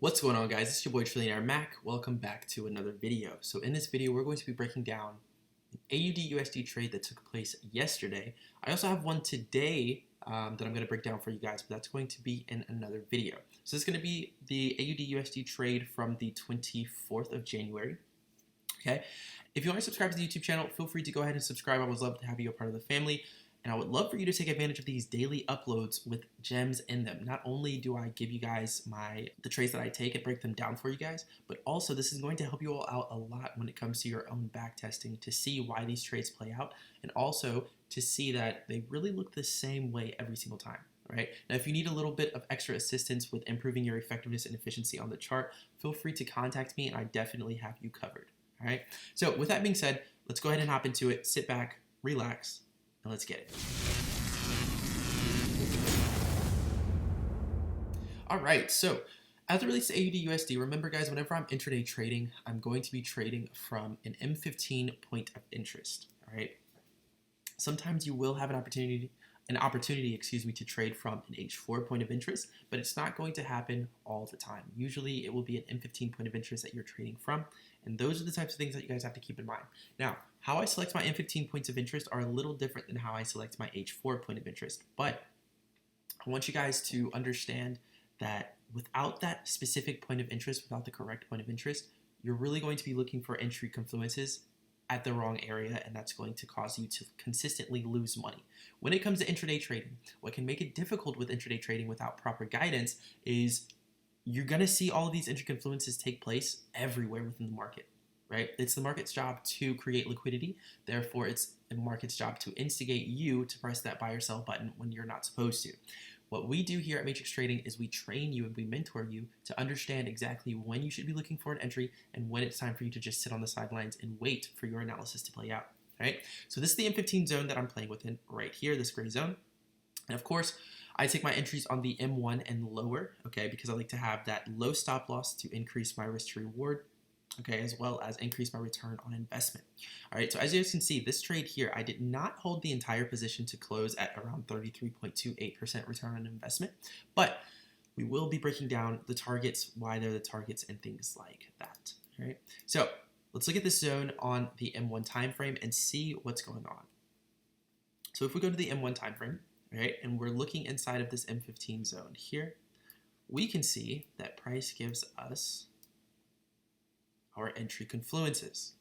What's going on, guys? It's your boy Trillionaire Mac. Welcome back to another video. So in this video, we're going to be breaking down an AUDUSD trade that took place yesterday. I also have one today that I'm going to break down for you guys, but that's going to be in another video. So this is going to be the AUDUSD trade from the 24th of January. Okay. If you want to subscribe to the YouTube channel, feel free to go ahead and subscribe. I would love to have you a part of the family. And I would love for you to take advantage of these daily uploads with gems in them. Not only do I give you guys the trades that I take and break them down for you guys, but also this is going to help you all out a lot when it comes to your own back testing to see why these trades play out, and also to see that they really look the same way every single time. Right? Now, if you need a little bit of extra assistance with improving your effectiveness and efficiency on the chart, feel free to contact me and I definitely have you covered. All right. So with that being said, let's go ahead and hop into it. Sit back, relax, and let's get it. All right, so as it relates to AUDUSD, remember guys, whenever I'm intraday trading, I'm going to be trading from an M15 point of interest. All right. Sometimes you will have an opportunity, to trade from an H4 point of interest, but it's not going to happen all the time. Usually it will be an M15 point of interest that you're trading from, and those are the types of things that you guys have to keep in mind. Now, how I select my M15 points of interest are a little different than how I select my H4 point of interest, but I want you guys to understand that without that specific point of interest, without the correct point of interest, you're really going to be looking for entry confluences at the wrong area, and that's going to cause you to consistently lose money. When it comes to intraday trading, what can make it difficult with intraday trading without proper guidance is you're going to see all of these entry confluences take place everywhere within the market, right? It's the market's job to create liquidity. Therefore, it's the market's job to instigate you to press that buy or sell button when you're not supposed to. What we do here at Matrix Trading is we train you and we mentor you to understand exactly when you should be looking for an entry and when it's time for you to just sit on the sidelines and wait for your analysis to play out. All right. So this is the M15 zone that I'm playing within right here, this gray zone. And of course, I take my entries on the M1 and lower, okay, because I like to have that low stop loss to increase my risk to reward, okay, as well as increase my return on investment. All right, so as you guys can see, this trade here, I did not hold the entire position to close at around 33.28% return on investment, but we will be breaking down the targets, why they're the targets, and things like that. All right, so let's look at this zone on the M1 time frame and see what's going on. So if we go to the M1 time frame, all right, and we're looking inside of this M15 zone here, we can see that price gives us our entry confluences,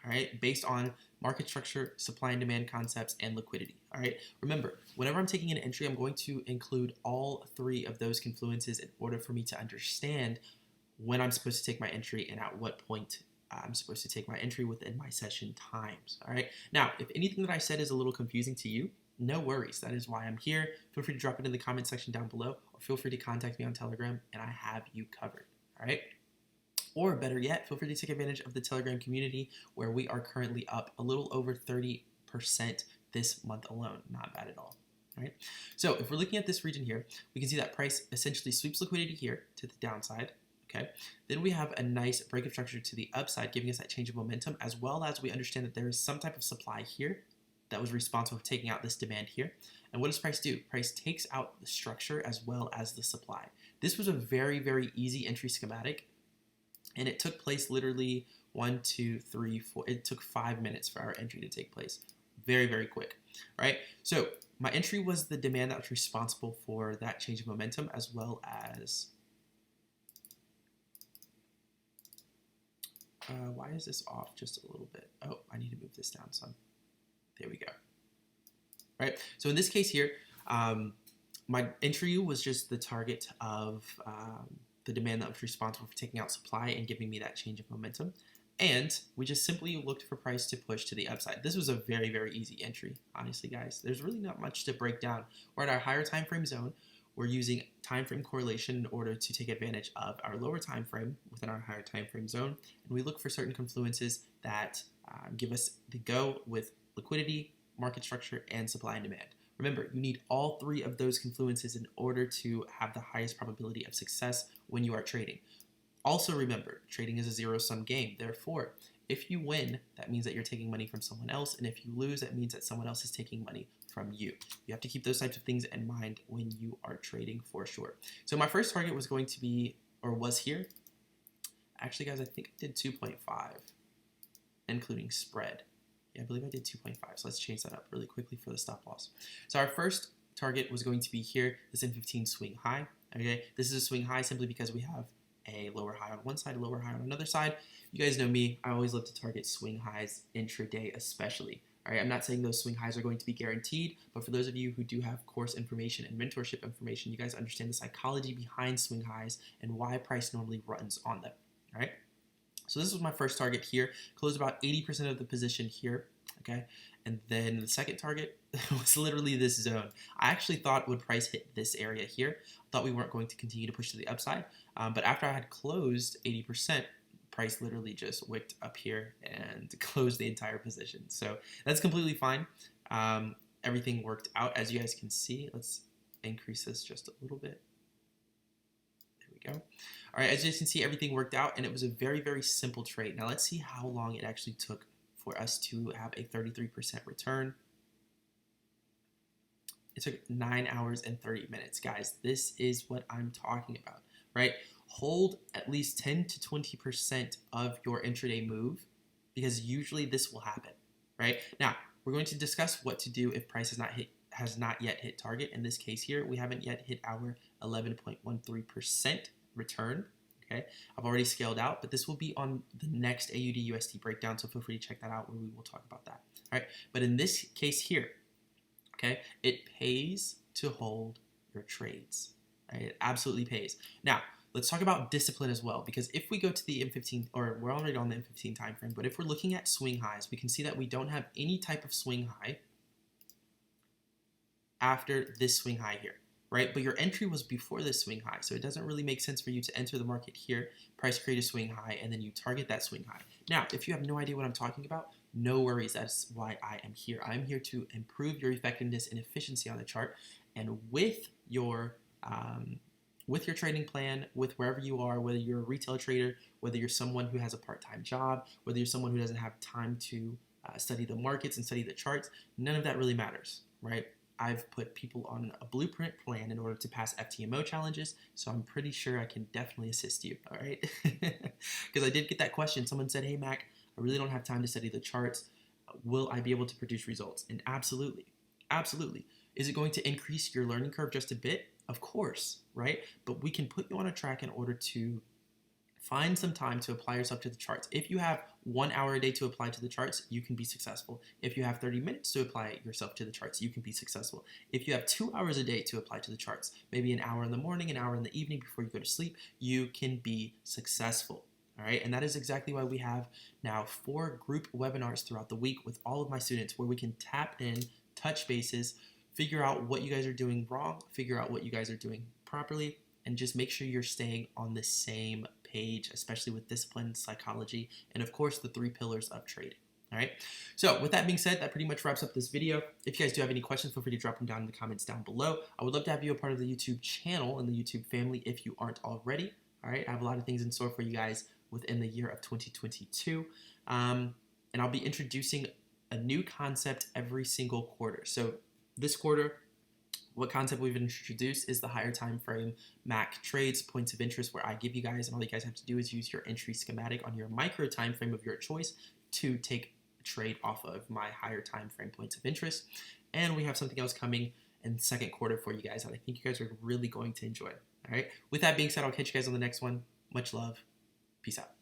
all right, based on market structure, supply and demand concepts, and liquidity. All right, remember, whenever I'm taking an entry, I'm going to include all three of those confluences in order for me to understand when I'm supposed to take my entry and at what point I'm supposed to take my entry within my session times. All right, now, if anything that I said is a little confusing to you, no worries. That is why I'm here. Feel free to drop it in the comment section down below, or feel free to contact me on Telegram, and I have you covered. All right. Or better yet, feel free to take advantage of the Telegram community where we are currently up a little over 30% this month alone. Not bad at all. All right. So if we're looking at this region here, we can see that price essentially sweeps liquidity here to the downside. Okay. Then we have a nice break of structure to the upside, giving us that change of momentum, as well as we understand that there is some type of supply here that was responsible for taking out this demand here. And what does price do? Price takes out the structure as well as the supply. This was a very, very easy entry schematic. And it took place literally 1, 2, 3, 4. It took 5 minutes for our entry to take place. Very, very quick, right? So my entry was the demand that was responsible for that change of momentum, as well as, why is this off just a little bit? Oh, I need to move this down some. There we go. Right. So in this case here, my entry was just the target of the demand that was responsible for taking out supply and giving me that change of momentum. And we just simply looked for price to push to the upside. This was a very, very easy entry, honestly, guys. There's really not much to break down. We're at our higher time frame zone. We're using time frame correlation in order to take advantage of our lower time frame within our higher time frame zone. And we look for certain confluences that give us the go with liquidity, market structure, and supply and demand. Remember, you need all three of those confluences in order to have the highest probability of success when you are trading. Also remember, trading is a zero-sum game. Therefore, if you win, that means that you're taking money from someone else. And if you lose, that means that someone else is taking money from you. You have to keep those types of things in mind when you are trading for sure. So my first target was going to be or was here. Actually, guys, I think I did 2.5, including spread. Yeah, I believe I did 2.5. So let's change that up really quickly for the stop loss. So our first target was going to be here, this M15 swing high. Okay, this is a swing high simply because we have a lower high on one side, a lower high on another side. You guys know me, I always love to target swing highs intraday especially. All right, I'm not saying those swing highs are going to be guaranteed, but for those of you who do have course information and mentorship information, you guys understand the psychology behind swing highs and why price normally runs on them. All right, so this was my first target here, closed about 80% of the position here. Okay, and then the second target was literally this zone. I actually thought would price hit this area here. Thought we weren't going to continue to push to the upside, but after I had closed 80%, price literally just wicked up here and closed the entire position. So that's completely fine. Everything worked out as you guys can see. Let's increase this just a little bit. There we go. All right, as you can see, everything worked out and it was a very, very simple trade. Now let's see how long it actually took for us to have a 33% return. It took 9 hours and 30 minutes. Guys, this is what I'm talking about, right? Hold at least 10 to 20% of your intraday move because usually this will happen, right? Now, we're going to discuss what to do if price has not yet hit target. In this case here, we haven't yet hit our 11.13% return. Okay, I've already scaled out, but this will be on the next AUDUSD breakdown, so feel free to check that out where we will talk about that. All right, but in this case here, okay, it pays to hold your trades. Right? It absolutely pays. Now, let's talk about discipline as well, because if we go to the M15, or we're already on the M15 time frame, but if we're looking at swing highs, we can see that we don't have any type of swing high after this swing high here. Right? But your entry was before this swing high, so it doesn't really make sense for you to enter the market here, price create a swing high, and then you target that swing high. Now, if you have no idea what I'm talking about, no worries. That's why I am here. I'm here to improve your effectiveness and efficiency on the chart, and with your trading plan, with wherever you are, whether you're a retail trader, whether you're someone who has a part-time job, whether you're someone who doesn't have time to study the markets and study the charts, none of that really matters, right? I've put people on a blueprint plan in order to pass FTMO challenges, so I'm pretty sure I can definitely assist you, all right? Because I did get that question. Someone said, hey, Mac, I really don't have time to study the charts. Will I be able to produce results? And absolutely, absolutely. Is it going to increase your learning curve just a bit? Of course, right? But we can put you on a track in order to find some time to apply yourself to the charts. If you have 1 hour a day to apply to the charts, you can be successful. If you have 30 minutes to apply yourself to the charts, you can be successful. If you have 2 hours a day to apply to the charts, maybe an hour in the morning, an hour in the evening before you go to sleep, you can be successful. All right, and that is exactly why we have now 4 group webinars throughout the week with all of my students where we can tap in, touch bases, figure out what you guys are doing wrong, figure out what you guys are doing properly, and just make sure you're staying on the same page, especially with discipline, psychology, and of course the 3 pillars of trading. All right, so with that being said, that pretty much wraps up this video. If you guys do have any questions, feel free to drop them down in the comments down below. I would love to have you a part of the YouTube channel and the YouTube family if you aren't already. All right, I have a lot of things in store for you guys within the year of 2022, and I'll be introducing a new concept every single quarter. So this quarter, what concept we've introduced is the higher time frame MAC trades, points of interest, where I give you guys, and all you guys have to do is use your entry schematic on your micro time frame of your choice to take a trade off of my higher time frame points of interest. And we have something else coming in the second quarter for you guys that I think you guys are really going to enjoy. All right. With that being said, I'll catch you guys on the next one. Much love. Peace out.